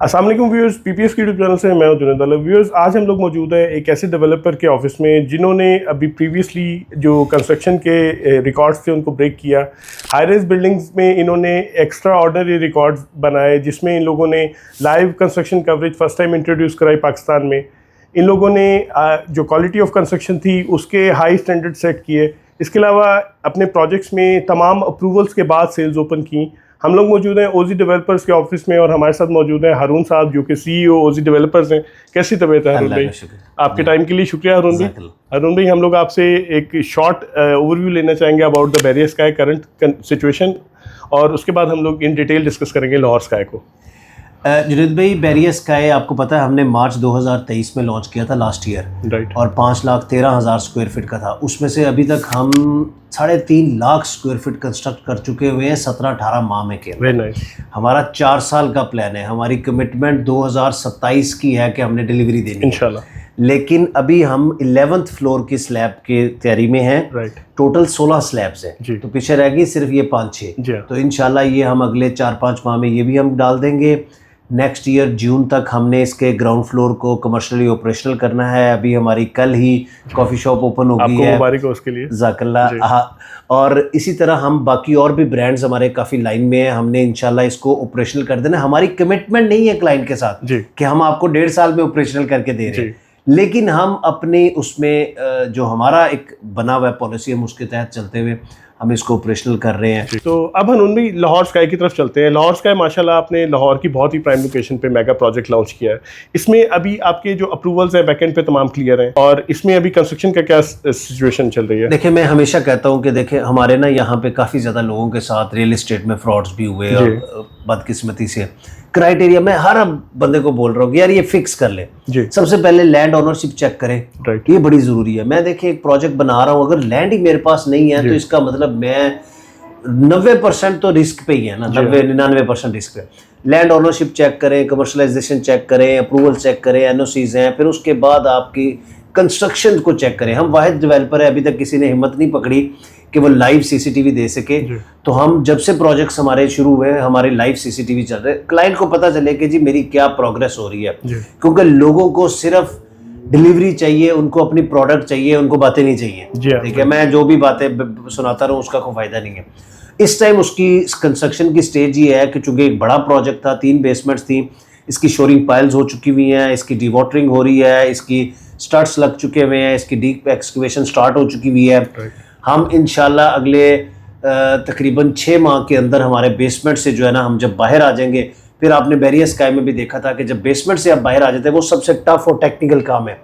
अस्सलाम वालेकुम viewers, PPS की यूट्यूब चैनल से मैं हूं जुनैद आलम। व्यूअर्स, आज हम लोग मौजूद हैं एक ऐसे डेवलपर के ऑफिस में जिन्होंने अभी प्रीवियसली जो कंस्ट्रक्शन के रिकॉर्ड्स थे उनको ब्रेक किया। हाई राइज बिल्डिंग्स में इन्होंने एक्स्ट्रा ऑर्डिनरी रिकॉर्ड्स बनाए, जिसमें इन लोगों ने live construction coverage first time introduce कराई पाकिस्तान में। इन लोगों ने जो क्वालिटी ऑफ कंस्ट्रक्शन थी उसके हाई स्टैंडर्ड सेट किए। इसके अलावा अपने प्रोजेक्ट्स में तमाम अप्रूवल्स के बाद सेल्स ओपन की। हम लोग मौजूद हैं ओजी डेवलपर्स के ऑफिस में और हमारे साथ मौजूद हैं हारून साहब जो कि सीईओ ओजी डेवलपर्स हैं। कैसी तबीयत है हारून भाई? आपके टाइम के लिए शुक्रिया हारून भाई। हारून भाई, हम लोग आपसे एक शॉर्ट ओवरव्यू लेना चाहेंगे about the barrier sky current situation, और उसके बाद हम लोग इन डिटेल डिस्कस करेंगे लाहौर स्काई को। जुनैद भाई, बैरियर स्काई आपको पता है हमने मार्च 2023 में लॉन्च किया था लास्ट ईयर, राइट, और 5,13,000 स्क्वायर फीट का था। उसमें से अभी तक हम 3.5 लाख स्क्वायर फीट कंस्ट्रक्ट कर चुके हुए हैं 17-18 माह में के। Very nice. हमारा 4 साल का प्लान है। हमारी कमिटमेंट 2027 की है कि हमने डिलीवरी देनी इंशाल्लाह। लेकिन अभी हम 11th फ्लोर की स्लैब की तैयारी में हैं। राइट। टोटल 16 स्लैब्स हैं, तो पीछे रहेगी सिर्फ ये 5-6। तो इंशाल्लाह ये हम अगले 4-5 माह में ये भी हम डाल देंगे। नेक्स्ट ईयर जून तक हमने इसके ग्राउंड फ्लोर को कमर्शियली ऑपरेशनल करना है। अभी हमारी कल ही कॉफ़ी शॉप ओपन हो गई है, मुबारक हो उसके लिए। ज़ाकल्लाह। और इसी तरह हम बाकी और भी ब्रांड्स हमारे काफ़ी लाइन में है। हमने इंशाल्लाह इसको ऑपरेशनल कर देना। हमारी कमिटमेंट नहीं है क्लाइंट के साथ कि हम आपको 1.5 साल में ऑपरेशनल करके दे रहे हैं, लेकिन हम अपने उसमें जो हमारा एक बना हुआ पॉलिसी हम उसके तहत चलते हुए हम इसको ऑपरेशनल कर रहे हैं। तो अब हम भी लाहौर स्काई की तरफ चलते हैं। लाहौर स्काई माशाल्लाह आपने लाहौर की बहुत ही प्राइम लोकेशन पे मेगा प्रोजेक्ट लॉन्च किया है। इसमें अभी आपके जो अप्रूवल्स हैं बैकएंड पे तमाम क्लियर हैं, और इसमें अभी कंस्ट्रक्शन का क्या सिचुएशन चल रही है? देखिए, मैं हमेशा कहता हूँ कि देखिए हमारे ना यहाँ पे काफ़ी ज़्यादा लोगों के साथ रियल एस्टेट में फ्रॉड्स भी हुए, और बदकिस्मती से क्राइटेरिया मैं हर बंदे को बोल रहा हूँ कि यार ये फिक्स कर ले। सबसे पहले लैंड ओनरशिप चेक करें, ये बड़ी ज़रूरी है। मैं देखिए एक प्रोजेक्ट बना रहा हूँ, अगर लैंड ही मेरे पास नहीं है तो इसका मतलब मैं 90% तो रिस्क पे ही है ना, 90-99% रिस्क पे। लैंड ओनरशिप चेक करें, कमर्शलाइजेशन चेक करें, अप्रूवल चेक करें, एनओसीज हैं, फिर उसके बाद आपकी कंस्ट्रक्शन को चेक करें। हम वाहिद डेवलपर है, अभी तक किसी ने हिम्मत नहीं पकड़ी कि वो लाइव सीसीटीवी दे सके। तो हम जब से प्रोजेक्ट्स हमारे शुरू हुए हमारे लाइव सीसीटीवी चल रहे, क्लाइंट को पता चले कि जी मेरी क्या प्रोग्रेस हो रही है, क्योंकि लोगों को सिर्फ डिलीवरी चाहिए, उनको अपनी प्रोडक्ट चाहिए, उनको बातें नहीं चाहिए। ठीक है, मैं जो भी बातें सुनाता रहूँ उसका कोई फायदा नहीं है। इस टाइम उसकी कंस्ट्रक्शन की स्टेज ये है कि चूंकि एक बड़ा प्रोजेक्ट था, 3 बेसमेंट्स थी, इसकी शोरिंग पाइल्स हो चुकी हुई हैं, इसकी डीवाटरिंग हो रही है, इसकी स्टड्स लग चुके हुए हैं, इसकी डीप एक्सकवेशन स्टार्ट हो चुकी हुई है। हम इंशाल्लाह अगले तकरीबन 6 माह के अंदर हमारे बेसमेंट से जो है ना, हम जब बाहर आ जाएंगे, फिर आपने बैरियर स्काई में भी देखा था कि जब बेसमेंट से आप बाहर आ जाते हैं वो सबसे टफ और टेक्निकल काम है।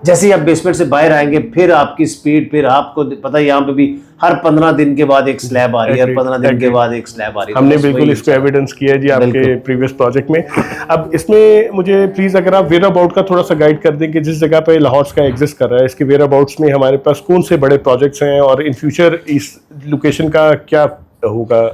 जैसे ही आप बेसमेंट से बाहर आएंगे फिर आपकी स्पीड, फिर आपको पता है यहाँ पे भी हर 15 दिन के बाद एक स्लैब आ रही है, हर 15 दिन के बाद एक स्लैब आ रही है। हमने बिल्कुल इसको एविडेंस किया है जी आपके प्रीवियस प्रोजेक्ट में। अब इसमें मुझे प्लीज अगर आप वेयर अबाउट का थोड़ा सा गाइड कर दें कि जिस जगह पे लाहौर स्काई एग्जिस्ट कर रहा है, इसके वेयर अबाउट्स में हमारे पास कौन से बड़े प्रोजेक्ट्स हैं और इन फ्यूचर इस लोकेशन का क्या होगा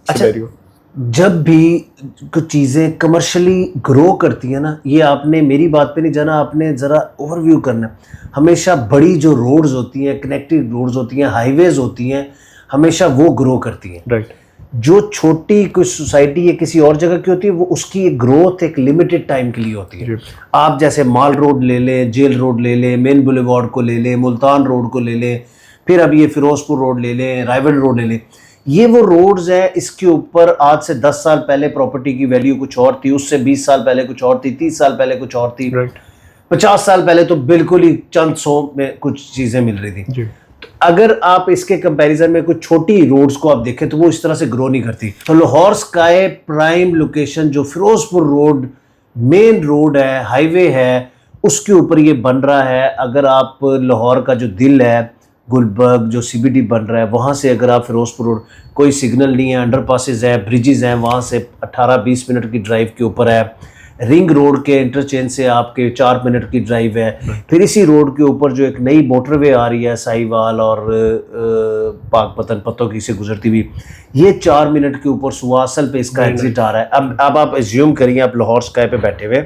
सिनेरियो? जब भी कुछ चीज़ें कमर्शियली ग्रो करती है ना, ये आपने मेरी बात पे नहीं जाना, आपने ज़रा ओवरव्यू करना। हमेशा बड़ी जो रोड्स होती हैं, कनेक्टेड रोड्स होती हैं, हाईवेज होती हैं, हमेशा वो ग्रो करती हैं। राइट। जो छोटी कुछ सोसाइटी या किसी और जगह की होती है वो उसकी एक ग्रोथ एक लिमिटेड टाइम के लिए होती है। आप जैसे माल रोड ले लें, जेल रोड ले लें, मेन बुलेवार्ड को ले लें, मुल्तान रोड को ले लें, फिर अब ये फिरोजपुर रोड ले लें, रायवल रोड ले लें, ये वो रोड्स हैं। इसके ऊपर आज से 10 साल पहले प्रॉपर्टी की वैल्यू कुछ और थी, उससे 20 साल पहले कुछ और थी, 30 साल पहले कुछ और थी, 50 साल पहले तो बिल्कुल ही चंद 100 में कुछ चीज़ें मिल रही थी। तो अगर आप इसके कंपैरिजन में कुछ छोटी रोड्स को आप देखें तो वो इस तरह से ग्रो नहीं करती। तो लाहौर स्काई प्राइम लोकेशन जो फिरोजपुर रोड मेन रोड है, हाईवे है, उसके ऊपर ये बन रहा है। अगर आप लाहौर का जो दिल है गुलबर्ग जो सीबीडी बन रहा है, वहाँ से अगर आप फिरोजपुर रोड, कोई सिग्नल नहीं है, अंडरपासेस है, ब्रिजेस हैं, वहाँ से 18-20 मिनट की ड्राइव के ऊपर है। रिंग रोड के इंटरचेंज से आपके 4 मिनट की ड्राइव है। फिर इसी रोड के ऊपर जो एक नई मोटरवे आ रही है साहिवाल और पाकपतन पत्तों की से गुजरती हुई, ये 4 मिनट के ऊपर सुवासल पे इसका एग्जिट आ रहा है। अब आप एज्यूम करिए आप लाहौर स्काई पे बैठे हुए,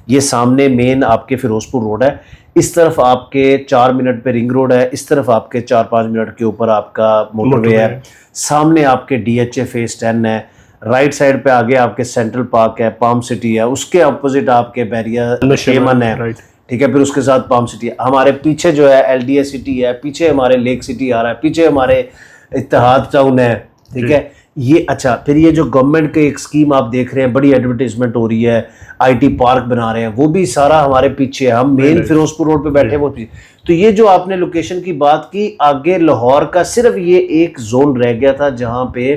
ये सामने मेन आपके फिरोजपुर रोड है, इस तरफ आपके 4 मिनट पे रिंग रोड है, इस तरफ आपके 4-5 मिनट के ऊपर आपका मोटरवे है, सामने आपके DHA फेज 10 है, राइट साइड पे आगे आपके सेंट्रल पार्क है, पाम सिटी है, उसके अपोजिट आपके बैरिया शेमन है, ठीक है, फिर उसके साथ पाम सिटी है। हमारे पीछे जो है एलडीए सिटी है, पीछे हमारे लेक सिटी आ रहा है, पीछे हमारे इत्तेहाद टाउन है, ठीक है। ये अच्छा, फिर ये जो गवर्नमेंट की एक स्कीम आप देख रहे हैं, बड़ी एडवर्टाइजमेंट हो रही है, आईटी पार्क बना रहे हैं, वो भी सारा हमारे पीछे है। हम मेन फिरोजपुर रोड पे बैठे हैं, वो पीछे। तो ये जो आपने लोकेशन की बात की, आगे लाहौर का सिर्फ ये एक जोन रह गया था जहां पे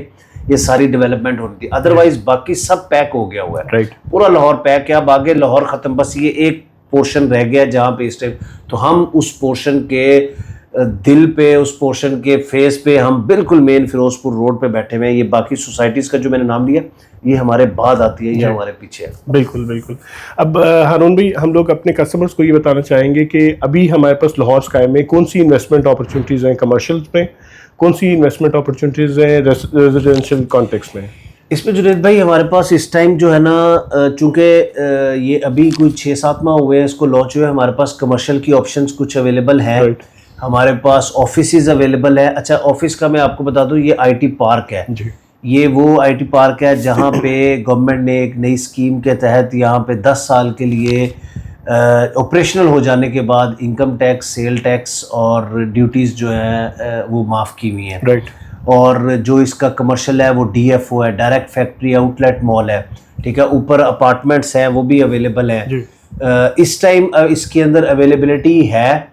ये सारी डेवलपमेंट होनी थी, अदरवाइज बाकी सब पैक हो गया हुआ है। पूरा लाहौर पैक है, अब आगे लाहौर खत्म, बस ये एक पोर्शन रह गया जहां पे इस टाइम, तो हम उस पोर्शन के दिल पे, उस पोर्शन के फेस पे हम बिल्कुल मेन फिरोजपुर रोड पे बैठे हुए हैं। ये बाकी सोसाइटीज का जो मैंने नाम लिया, ये हमारे बाद आती है, ये हमारे पीछे है। बिल्कुल बिल्कुल। अब हारून भाई, हम लोग अपने कस्टमर्स को ये बताना चाहेंगे कि अभी हमारे पास लाहौर स्काई में कौन सी इन्वेस्टमेंट अपॉर्चुनिटीज़ हैं कमर्शियल में, कौन सी इन्वेस्टमेंट अपॉर्चुनिटीज़ हैं रेजिडेंशियल कॉन्टेक्स्ट में? इसमें जुनैद भाई हमारे पास इस टाइम जो है ना, चूंकि ये अभी कोई 6-7 माह हुए हैं इसको लॉन्च हुए, हमारे पास कमर्शियल की ऑप्शंस कुछ अवेलेबल हैं। हमारे पास ऑफिसेज अवेलेबल है। अच्छा, ऑफिस का मैं आपको बता दूं, ये आईटी पार्क है जी। ये वो आईटी पार्क है जहाँ पे गवर्नमेंट ने एक नई स्कीम के तहत यहाँ पे 10 साल के लिए ऑपरेशनल हो जाने के बाद इनकम टैक्स, सेल टैक्स और ड्यूटीज़ जो है वो माफ़ की हुई हैं। राइट। और जो इसका कमर्शियल है वो डीएफओ है, डायरेक्ट फैक्ट्री आउटलेट मॉल है, ठीक है। ऊपर अपार्टमेंट्स हैं, वो भी अवेलेबल है। इस टाइम इसके अंदर अवेलेबिलिटी है।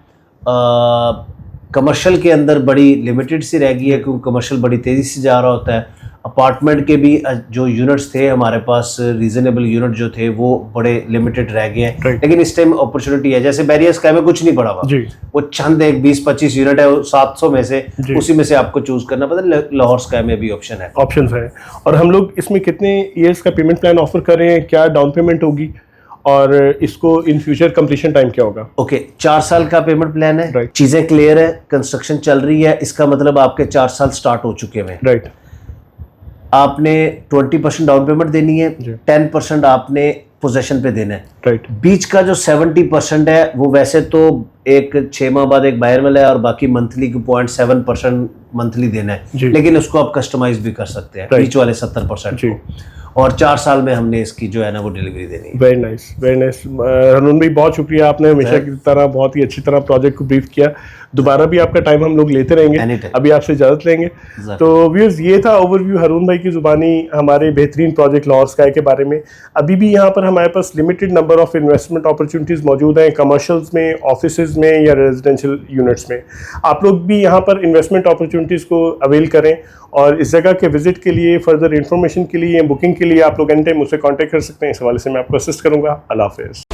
कमर्शियल के अंदर बड़ी लिमिटेड सी रह गई है, क्योंकि कमर्शियल बड़ी तेज़ी से जा रहा होता है। अपार्टमेंट के भी जो यूनिट्स थे हमारे पास, रीजनेबल यूनिट जो थे वो बड़े लिमिटेड रह गए हैं। लेकिन इस टाइम अपॉर्चुनिटी है। जैसे बैरियर स्काई में कुछ नहीं पड़ा हुआ, वो चंद एक 20-25 यूनिट है, 700 में से, उसी में से आपको चूज करना पड़ता है। लाहौर स्काई में भी ऑप्शन है। और हम लोग इसमें कितने ईयर्स का पेमेंट प्लान ऑफर कर रहे हैं, क्या डाउन पेमेंट होगी और इसको इन फ्यूचर कंप्लीशन टाइम क्या होगा? ओके, 4 साल का पेमेंट प्लान है। चीजें क्लियर है, कंस्ट्रक्शन चल रही है, इसका मतलब आपके 4 साल स्टार्ट हो चुके हैं। राइट। आपने 20% डाउन पेमेंट देनी है, 10% आपने पोजेशन पे देना है। राइट। बीच का जो 70% है वो वैसे तो एक 6 माह बाद एक बायर वाला है, और बाकी मंथली को 0.7% मंथली देना है, लेकिन उसको आप कस्टमाइज भी कर सकते हैं, बीच वाले 70% को। और 4 साल में हमने इसकी जो है ना वो डिलीवरी देनी है। Very nice, very nice. Haroon भाई, बहुत शुक्रिया, आपने हमेशा की तरह बहुत ही अच्छी तरह प्रोजेक्ट को ब्रीफ किया। दोबारा भी आपका टाइम हम लोग लेते रहेंगे, अभी आपसे इजाजत लेंगे। तो व्यूअर्स, ये था ओवरव्यू हरून भाई की जुबानी हमारे बेहतरीन प्रोजेक्ट लाहौर स्काई के बारे में। अभी भी यहाँ पर हमारे पास limited number of investment opportunities मौजूद हैं, कमर्शियल्स में, ऑफिसेज में या रेजिडेंशियल यूनिट्स में। आप लोग भी यहाँ पर इन्वेस्टमेंट अपॉर्चुनिटीज़ को अवेल करें, और इस जगह के विजिट के लिए, फर्दर इन्फॉर्मेशन के लिए, बुकिंग के लिए आप लोग एनी टाइम मुझसे कॉन्टैक्ट कर सकते हैं। इस हवाले से मैं आपको असिस्ट करूँगा। अल्लाह हाफ़िज़।